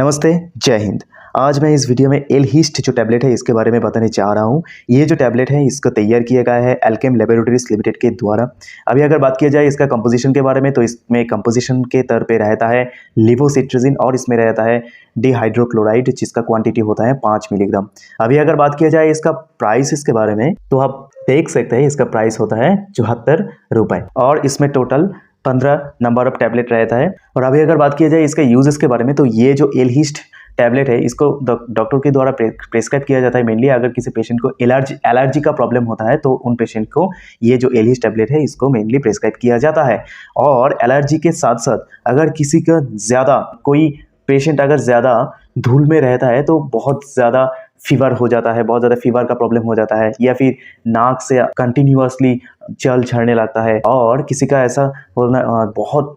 नमस्ते, जय हिंद। आज मैं इस वीडियो में एलहिस्ट जो टैबलेट है इसके बारे में बताने जा रहा हूँ। ये जो टैबलेट है इसको तैयार किया गया है अल्केम लैबोरेटरीज लिमिटेड के द्वारा। अभी अगर बात किया जाए इसका कंपोजिशन के बारे में तो इसमें कंपोजिशन के तौर पे रहता है लिवोसिट्राजिन और इसमें रहता है डिहाइड्रोक्लोराइड जिसका क्वांटिटी होता है 5 मिलीग्राम। अभी अगर बात किया जाए इसका प्राइस इसके बारे में तो आप देख सकते हैं इसका प्राइस होता है 74 रुपये और इसमें टोटल 15 नंबर ऑफ टैबलेट रहता है। और अभी अगर बात किया जाए इसके यूजेस के बारे में तो ये जो एलहिस्ट टैबलेट है इसको डॉक्टर के द्वारा प्रेस्क्राइब किया जाता है मेनली अगर किसी पेशेंट को एलर्जी का प्रॉब्लम होता है तो उन पेशेंट को ये जो एलहिस्ट टैबलेट है इसको मेनली प्रेस्क्राइब किया जाता है। और एलर्जी के साथ साथ अगर किसी का ज़्यादा कोई पेशेंट अगर ज़्यादा धूल में रहता है तो बहुत ज़्यादा फीवर हो जाता है, बहुत ज़्यादा फीवर का प्रॉब्लम हो जाता है या फिर नाक से कंटिन्यूअसली जल झड़ने लगता है और किसी का ऐसा होना बहुत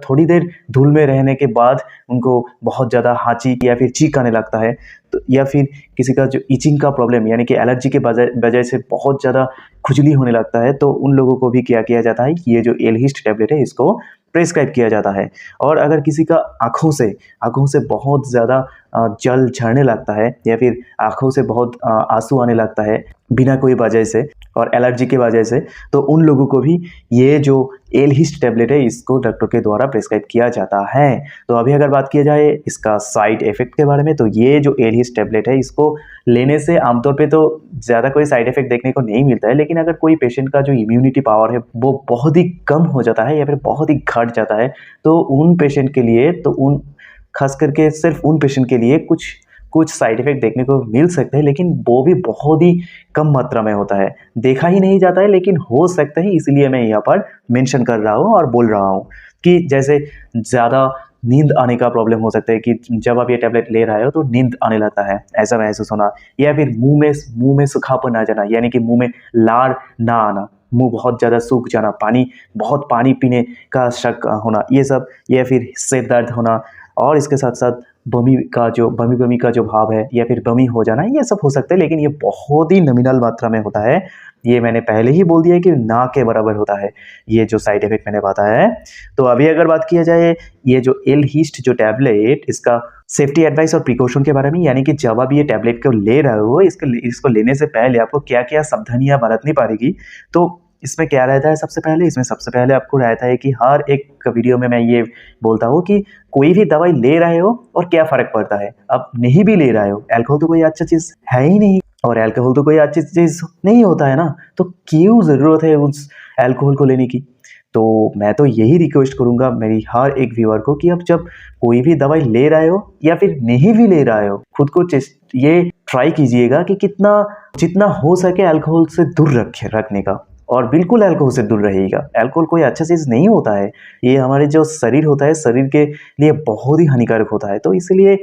थोड़ी देर धूल में रहने के बाद उनको बहुत ज़्यादा हांची या फिर चीख आने लगता है तो या फिर किसी का जो इचिंग का प्रॉब्लम यानी कि एलर्जी के वजह से बहुत ज़्यादा खुजली होने लगता है तो उन लोगों को भी क्या किया जाता है ये जो एलहिस्ट टैबलेट है इसको प्रेस्क्राइब किया जाता है। और अगर किसी का आँखों से बहुत ज़्यादा जल झड़ने लगता है या फिर आँखों से बहुत आंसू आने लगता है बिना कोई वजह से और एलर्जी की वजह से तो उन लोगों को भी ये जो एलहिस्ट टैबलेट है इसको डॉक्टर के द्वारा प्रेस्क्राइब किया जाता है। तो अभी अगर बात किया जाए इसका साइड इफ़ेक्ट के बारे में तो ये जो एलहिस्ट टैबलेट है इसको लेने से आमतौर पे तो ज़्यादा कोई साइड इफ़ेक्ट देखने को नहीं मिलता है, लेकिन अगर कोई पेशेंट का जो इम्यूनिटी पावर है वो बहुत ही कम हो जाता है या फिर बहुत ही घट जाता है तो उन पेशेंट के लिए खास करके सिर्फ उन पेशेंट के लिए कुछ साइड इफ़ेक्ट देखने को मिल सकते हैं, लेकिन वो भी बहुत ही कम मात्रा में होता है, देखा ही नहीं जाता है लेकिन हो सकता है। इसलिए मैं यहाँ पर मेंशन कर रहा हूँ और बोल रहा हूँ कि जैसे ज़्यादा नींद आने का प्रॉब्लम हो सकता है कि जब आप ये टैबलेट ले रहे हो तो नींद आने लगता है ऐसा महसूस होना या फिर मुंह में सूखापन आ जाना यानी कि मुंह में लार ना आना, मुंह बहुत ज़्यादा सूख जाना, बहुत पानी पीने का शक होना ये सब, या फिर सिर दर्द होना और इसके साथ साथ बमी का जो भाव है या फिर बमी हो जाना ये सब हो सकता है, लेकिन ये बहुत ही नॉमिनल मात्रा में होता है। ये मैंने पहले ही बोल दिया है कि ना के बराबर होता है ये जो साइड इफेक्ट मैंने बताया है। तो अभी अगर बात किया जाए ये जो एलहिस्ट जो टैबलेट इसका सेफ्टी एडवाइस और प्रिकॉशन के बारे में, यानी कि जब आप ये टैबलेट को ले रहे हो इसको लेने से पहले आपको क्या क्या सावधानियां बरतनी पड़ेगी। तो इसमें क्या रहता है सबसे पहले आपको रहता है कि हर एक वीडियो में मैं ये बोलता हूँ कि कोई भी दवाई ले रहे हो और क्या फ़र्क पड़ता है। अब नहीं भी ले रहे हो, अल्कोहल तो कोई अच्छा चीज़ है ही नहीं और अल्कोहल तो कोई अच्छी चीज़ नहीं होता है ना, तो क्यों ज़रूरत है उस अल्कोहल को लेने की। तो मैं तो यही रिक्वेस्ट करूँगा मेरी हर एक व्यूअर को कि अब जब कोई भी दवाई ले रहे हो या फिर नहीं भी ले रहे हो खुद को ये ट्राई कीजिएगा कि जितना हो सके अल्कोहल से दूर रखने का और बिल्कुल अल्कोहल से दूर रहिएगा। अल्कोहल कोई अच्छा चीज़ नहीं होता है, ये हमारे जो शरीर होता है शरीर के लिए बहुत ही हानिकारक होता है। तो इसलिए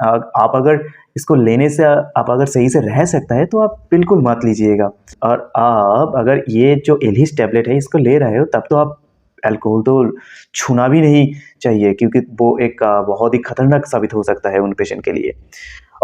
आप अगर इसको लेने से आप अगर सही से रह सकता है तो आप बिल्कुल मत लीजिएगा। और आप अगर ये जो एलहिस्ट टैबलेट है इसको ले रहे हो तब तो आप अल्कोहल तो छूना भी नहीं चाहिए क्योंकि वो एक बहुत ही खतरनाक साबित हो सकता है उन पेशेंट के लिए।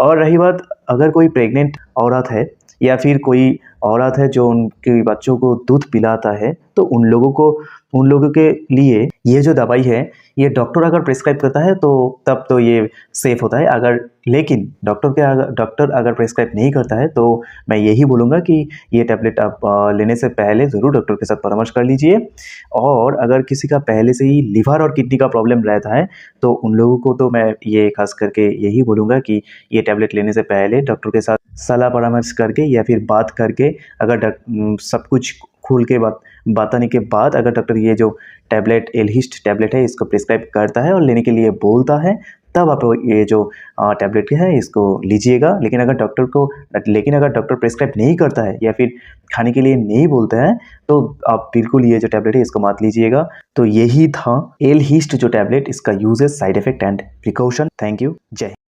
और रही बात अगर कोई प्रेग्नेंट औरत है या फिर कोई औरत है जो उनके बच्चों को दूध पिलाता है तो उन लोगों के लिए ये जो दवाई है ये डॉक्टर अगर प्रिस्क्राइब करता है तो तब तो ये सेफ़ होता है। लेकिन डॉक्टर अगर प्रिस्क्राइब नहीं करता है तो मैं यही बोलूँगा कि ये टैबलेट आप लेने से पहले ज़रूर डॉक्टर के साथ परामर्श कर लीजिए। और अगर किसी का पहले से ही लिवर और किडनी का प्रॉब्लम रहता है तो उन लोगों को तो मैं ये खास करके यही बोलूँगा कि ये टैबलेट लेने से पहले डॉक्टर के साथ सलाह परामर्श करके या फिर बात करके अगर सब कुछ खुल के बताने के बाद अगर डॉक्टर ये जो टैबलेट एलहिस्ट टैबलेट है इसको प्रिस्क्राइब करता है और लेने के लिए बोलता है तब आप ये जो टैबलेट है इसको लीजिएगा। लेकिन अगर डॉक्टर प्रिस्क्राइब नहीं करता है या फिर खाने के लिए नहीं बोलता है तो आप बिल्कुल ये जो टैबलेट है इसको मत लीजिएगा। तो यही था एलहिस्ट जो टैबलेट, इसका uses, side effect and precaution. Thank you, जय।